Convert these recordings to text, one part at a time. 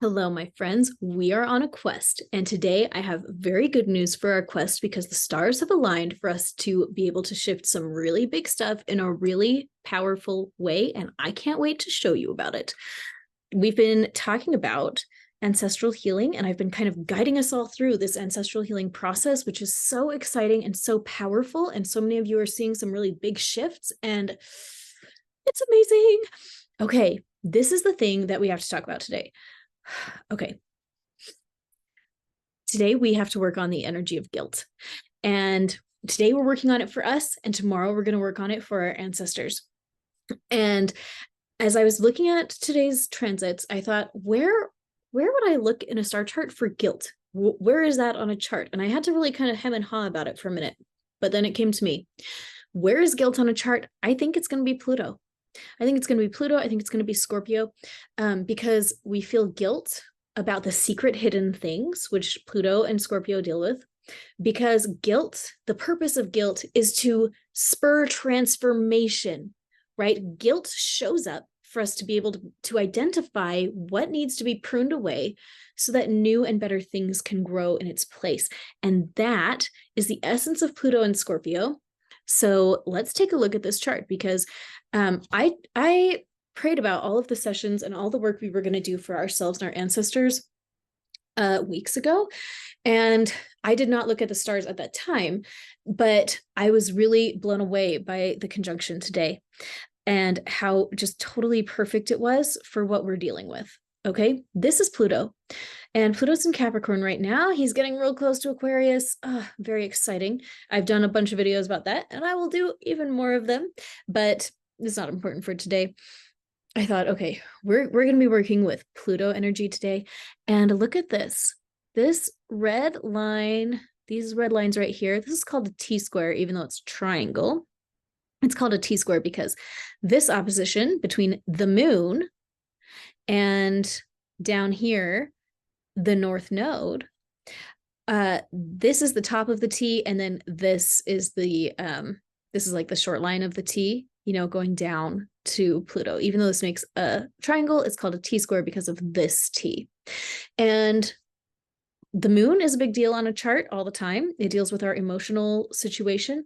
Hello, my friends. We are on a quest, and today I have very good news for our quest because the stars have aligned for us to be able to shift some really big stuff in a really powerful way, and I can't wait to show you about it. We've been talking about ancestral healing, and I've been kind of guiding us all through this ancestral healing process, which is so exciting and so powerful, and so many of you are seeing some really big shifts, and it's amazing. Okay, this is the thing that we have to talk about today. Okay, today we have to work on the energy of guilt. And today we're working on it for us, and tomorrow we're going to work on it for our ancestors. And as I was looking at today's transits, I thought, where would I look in a star chart for guilt? Where is that on a chart? And I had to really kind of hem and haw about it for a minute. But then it came to me. Where is guilt on a chart? I think it's going to be Pluto. I think it's going to be Pluto. I think it's going to be Scorpio, because we feel guilt about the secret hidden things, which Pluto and Scorpio deal with. Because guilt, the purpose of guilt is to spur transformation, right? Guilt shows up for us to be able to identify what needs to be pruned away so that new and better things can grow in its place. And that is the essence of Pluto and Scorpio. So let's take a look at this chart because I prayed about all of the sessions and all the work we were going to do for ourselves and our ancestors weeks ago. And I did not look at the stars at that time, but I was really blown away by the conjunction today and how just totally perfect it was for what we're dealing with. Okay, this is Pluto, and Pluto's in Capricorn right now. He's getting real close to Aquarius. Very exciting. I've done a bunch of videos about that, and I will do even more of them, but it's not important for today. I thought, okay, we're going to be working with Pluto energy today. And look at this. This red line, these red lines right here, this is called a T-square, even though it's a triangle. It's called a T-square because this opposition between the moon and down here, the north node, this is the top of the T, and then this is the this is like the short line of the T, going down to Pluto. Even though this makes a triangle, it's called a T-square because of this T. And the moon is a big deal on a chart all the time. It deals with our emotional situation.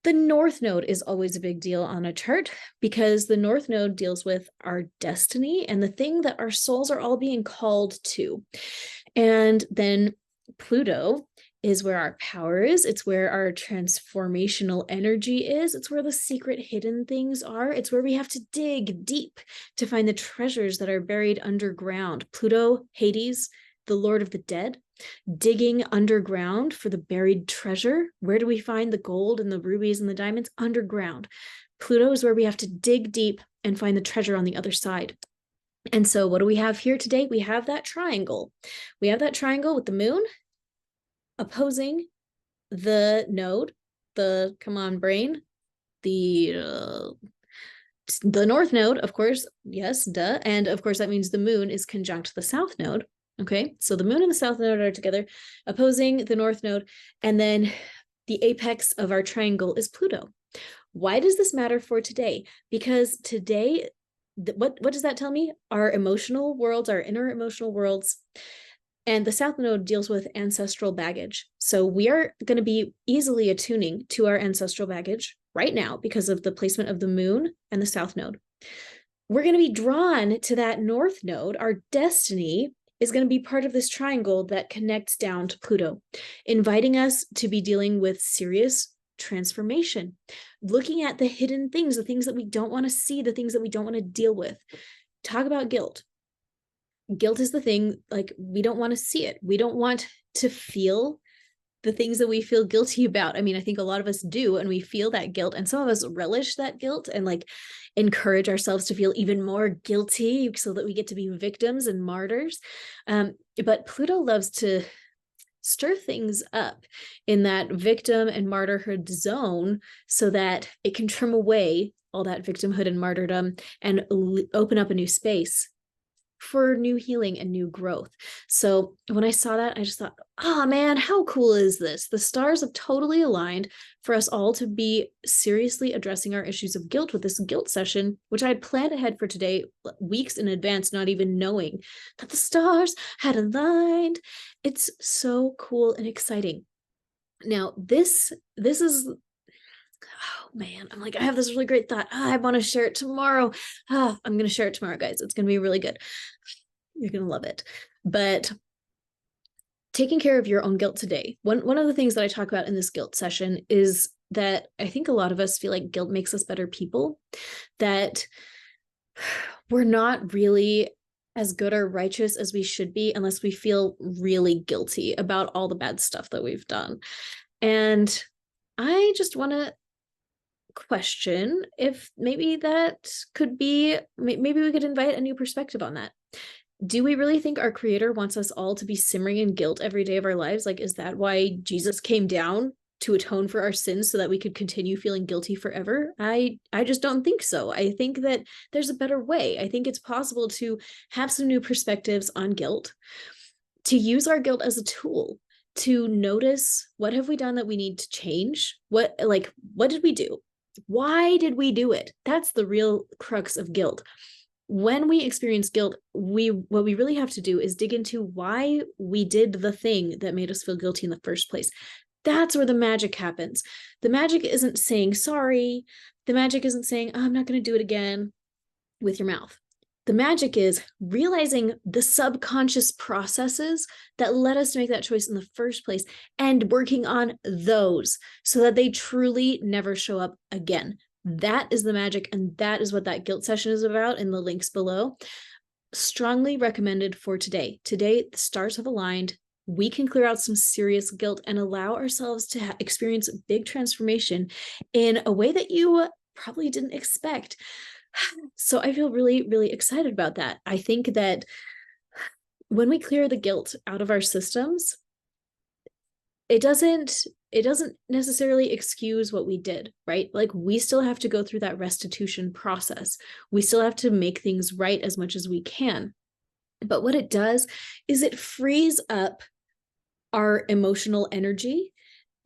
The north node is always a big deal on a chart because the north node deals with our destiny and the thing that our souls are all being called to. And then Pluto is where our power is. It's where our transformational energy is. It's where the secret hidden things are. It's where we have to dig deep to find the treasures that are buried underground. Pluto, Hades, the Lord of the Dead, digging underground for the buried treasure. Where do we find the gold and the rubies and the diamonds? Underground. Pluto is where we have to dig deep and find the treasure on the other side. And so what do we have here today? We have that triangle. We have that triangle with the moon opposing the node, the, come on brain, the north node, of course, yes, duh. And of course, that means the moon is conjunct the south node. Okay, so the moon and the south node are together, opposing the north node, and then the apex of our triangle is Pluto. Why does this matter for today? Because today, what does that tell me? Our emotional worlds, our inner emotional worlds, and the south node deals with ancestral baggage. So we are going to be easily attuning to our ancestral baggage right now because of the placement of the moon and the south node. We're going to be drawn to that north node. Our destiny is going to be part of this triangle that connects down to Pluto, inviting us to be dealing with serious transformation, looking at the hidden things, the things that we don't want to see, the things that we don't want to deal with. Talk about guilt. Guilt is the thing, like, we don't want to see it. We don't want to feel the things that we feel guilty about. I mean, I think a lot of us do, and we feel that guilt, and some of us relish that guilt and like encourage ourselves to feel even more guilty so that we get to be victims and martyrs. But Pluto loves to stir things up in that victim and martyrhood zone so that it can trim away all that victimhood and martyrdom and open up a new space for new healing and new growth. So when I saw that, I just thought, oh man, how cool is this? The stars have totally aligned for us all to be seriously addressing our issues of guilt with this guilt session, which I had planned ahead for today weeks in advance, not even knowing that the stars had aligned. It's so cool and exciting. Now, this is, oh man, I'm like, I have this really great thought. I want to share it tomorrow. I'm going to share it tomorrow, guys. It's going to be really good. You're going to love it. But taking care of your own guilt today. One of the things that I talk about in this guilt session is that I think a lot of us feel like guilt makes us better people, that we're not really as good or righteous as we should be unless we feel really guilty about all the bad stuff that we've done. And I just want to question if maybe that could be, maybe we could invite a new perspective on that. Do we really think our creator wants us all to be simmering in guilt every day of our lives? Like, is that why Jesus came down, to atone for our sins so that we could continue feeling guilty forever? I just don't think so. I think that there's a better way. I think it's possible to have some new perspectives on guilt, to use our guilt as a tool to notice, what have we done that we need to change? What did we do? Why did we do it? That's the real crux of guilt. When we experience guilt, what we really have to do is dig into why we did the thing that made us feel guilty in the first place. That's where the magic happens. The magic isn't saying sorry. The magic isn't saying, oh, I'm not going to do it again with your mouth. The magic is realizing the subconscious processes that led us to make that choice in the first place and working on those so that they truly never show up again. That is the magic, and that is what that guilt session is about in the links below. Strongly recommended for today. Today, the stars have aligned. We can clear out some serious guilt and allow ourselves to experience big transformation in a way that you probably didn't expect. So I feel really, really excited about that. I think that when we clear the guilt out of our systems, it doesn't necessarily excuse what we did, right? Like, we still have to go through that restitution process. We still have to make things right as much as we can. But what it does is it frees up our emotional energy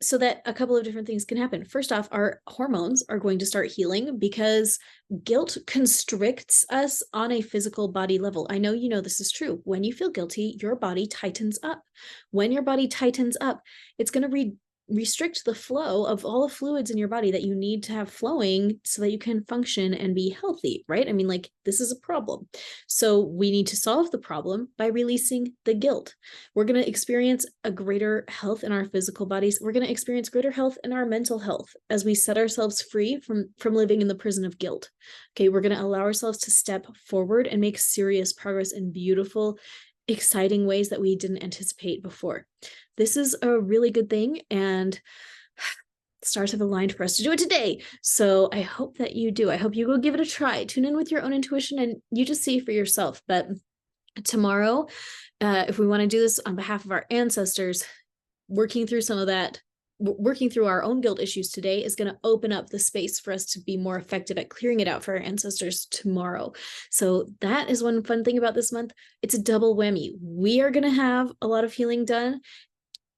so that a couple of different things can happen. First off, our hormones are going to start healing because guilt constricts us on a physical body level. I know you know this is true. When you feel guilty, your body tightens up. When your body tightens up, it's going to restrict the flow of all the fluids in your body that you need to have flowing so that you can function and be healthy, right? I mean, like, this is a problem. So we need to solve the problem by releasing the guilt. We're going to experience a greater health in our physical bodies. We're going to experience greater health in our mental health as we set ourselves free from living in the prison of guilt. Okay, we're going to allow ourselves to step forward and make serious progress in beautiful, exciting ways that we didn't anticipate before. This is a really good thing, and stars have aligned for us to do it today. So I hope that you do. I hope you go give it a try. Tune in with your own intuition and you just see for yourself. But tomorrow, if we want to do this on behalf of our ancestors, working through some of that, working through our own guilt issues today is going to open up the space for us to be more effective at clearing it out for our ancestors tomorrow. So that is one fun thing about this month. It's a double whammy. We are going to have a lot of healing done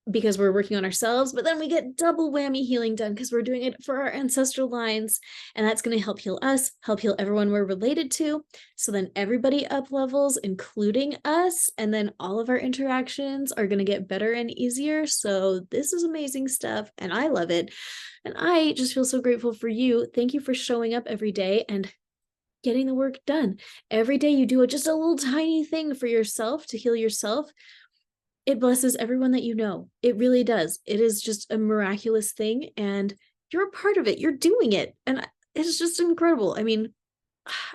because we're working on ourselves, but then we get double whammy healing done because we're doing it for our ancestral lines. And that's going to help heal us, help heal everyone we're related to. So then everybody up levels, including us. And then all of our interactions are going to get better and easier. So this is amazing stuff. And I love it. And I just feel so grateful for you. Thank you for showing up every day and getting the work done. Every day you do just a little tiny thing for yourself to heal yourself. It blesses everyone that you know. It really does. It is just a miraculous thing, and you're a part of it. You're doing it, and it's just incredible. I mean,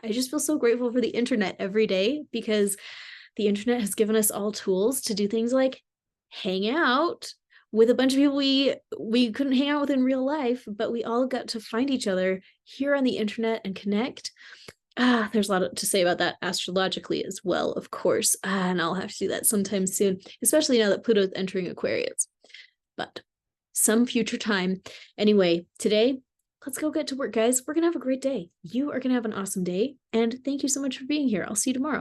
I just feel so grateful for the internet every day because the internet has given us all tools to do things like hang out with a bunch of people we couldn't hang out with in real life, but we all got to find each other here on the internet and connect. There's a lot to say about that astrologically as well, of course. And I'll have to do that sometime soon, especially now that Pluto's entering Aquarius. But some future time. Anyway, today, let's go get to work, guys. We're going to have a great day. You are going to have an awesome day. And thank you so much for being here. I'll see you tomorrow.